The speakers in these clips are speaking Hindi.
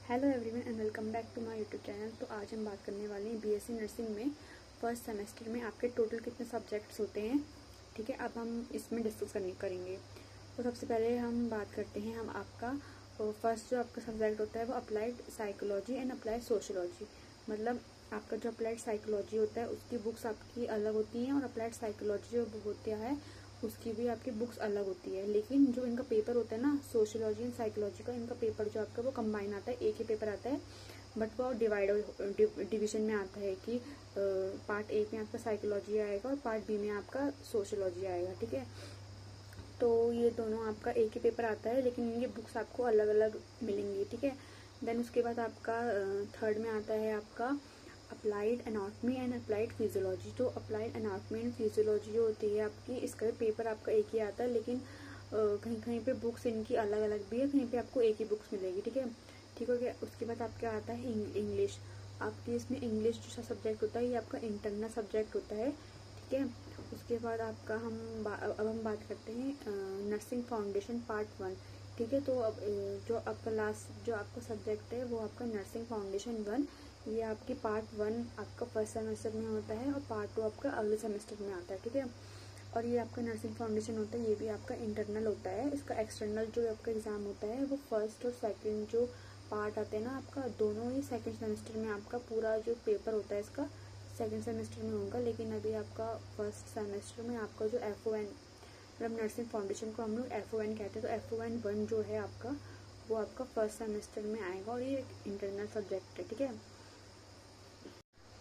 Hello everyone and welcome back to my YouTube channel. तो आज हम बात करने वाले हैं बीएससी नर्सिंग में फर्स्ट सेमेस्टर में आपके टोटल कितने सब्जेक्ट्स होते हैं। ठीक है, अब हम इसमें डिस्कस करेंगे। तो सबसे पहले हम बात करते हैं हम आपका फर्स्ट जो आपका सब्जेक्ट होता है वो applied psychology and applied sociology. मतलब आपका जो अप्लाइड साइकोलॉजी होता है उसकी बुक्स आपकी अलग होती हैं और अप्लाइड साइकोलॉजी जो होता है उसकी भी आपकी बुक्स अलग होती है। लेकिन जो इनका पेपर होता है ना, सोशियोलॉजी एंड साइकोलॉजी का, इनका पेपर जो आपका वो कंबाइन आता है, एक ही पेपर आता है, बट वो डिवीजन में आता है कि पार्ट ए में आपका साइकोलॉजी आएगा और पार्ट बी में आपका सोशियोलॉजी आएगा। ठीक है, तो ये दोनों आपका एक ही पेपर आता है लेकिन इनकी बुक्स आपको अलग अलग मिलेंगी। ठीक है, देन उसके बाद आपका थर्ड में आता है आपका applied anatomy and applied physiology. जो अप्लाइड एनाटॉमी एंड फिजियोलॉजी जो होती है आपकी, इसका पेपर आपका एक ही आता है लेकिन कहीं कहीं पे बुक्स इनकी अलग अलग भी है, कहीं पे आपको एक ही बुक्स मिलेगी। ठीक है, ठीक हो गया। उसके बाद आपका आता है इंग्लिश। आपकी इसमें इंग्लिश जो सब्जेक्ट होता है ये आपका इंटरनल सब्जेक्ट होता है। ठीक है, उसके बाद आपका अब हम बात करते हैं नर्सिंग फाउंडेशन पार्ट 1। ठीक है, तो अब जो आपका लास्ट जो आपका सब्जेक्ट है वो आपका नर्सिंग फाउंडेशन 1, ये आपकी पार्ट 1 आपका फर्स्ट सेमेस्टर में होता है और पार्ट 2 आपका अगले सेमेस्टर में आता है। ठीक है, और ये आपका नर्सिंग फाउंडेशन होता है, ये भी आपका इंटरनल होता है। इसका एक्सटर्नल जो आपका एग्जाम होता है वो फर्स्ट और सेकंड जो पार्ट आते हैं ना आपका, दोनों ही सेकंड सेमेस्टर में आपका पूरा जो पेपर होता है इसका सेकंड सेमेस्टर में होगा। लेकिन अभी आपका फर्स्ट सेमेस्टर में आपका जो FON, मतलब नर्सिंग फाउंडेशन को हम लोग FON कहते हैं, तो FON 1 जो है आपका वो आपका फर्स्ट सेमेस्टर में आएगा और ये एक इंटरनल सब्जेक्ट है। ठीक है,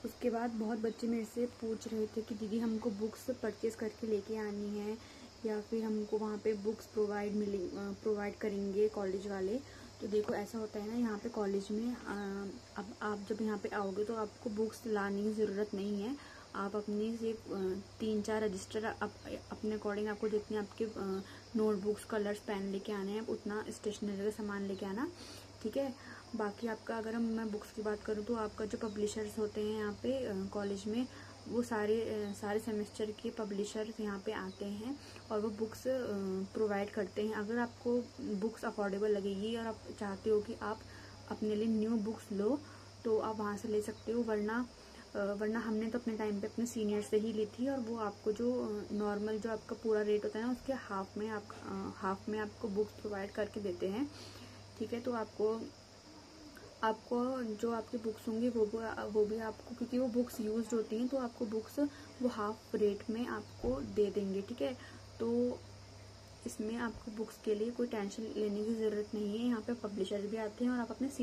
उसके बाद बहुत बच्चे मेरे से पूछ रहे थे कि दीदी हमको बुक्स परचेज करके लेके आनी है या फिर हमको वहाँ पे बुक्स प्रोवाइड करेंगे कॉलेज वाले। तो देखो ऐसा होता है ना, यहाँ पे कॉलेज में अब आप जब यहाँ पे आओगे तो आपको बुक्स लाने की ज़रूरत नहीं है। आप अपने से 3-4 रजिस्टर अपने अकॉर्डिंग आपको जितने आपके नोटबुक्स, कलर्स, पेन लेके आने हैं उतना स्टेशनरी का सामान लेके आना। ठीक है, बाकी आपका अगर मैं बुक्स की बात करूँ तो आपका जो पब्लिशर्स होते हैं यहाँ पे कॉलेज में, वो सारे सेमेस्टर के पब्लिशर्स यहाँ पे आते हैं और वो बुक्स प्रोवाइड करते हैं। अगर आपको बुक्स अफोर्डेबल लगेगी और आप चाहते हो कि आप अपने लिए न्यू बुक्स लो तो आप वहाँ से ले सकते हो, वरना हमने तो अपने टाइम पे अपने सीनियर से ही ली थी और वो आपको जो नॉर्मल जो आपका पूरा रेट होता है ना उसके हाफ में आपको बुक्स प्रोवाइड करके देते हैं। ठीक है, तो आपको जो आपकी बुक्स होंगी वो भी आपको, क्योंकि वो बुक्स यूज्ड होती हैं तो आपको बुक्स वो हाफ रेट में आपको दे देंगे। ठीक है, तो इसमें आपको बुक्स के लिए कोई टेंशन लेने की ज़रूरत नहीं है। यहाँ पे पब्लिशर भी आते हैं और आप अपने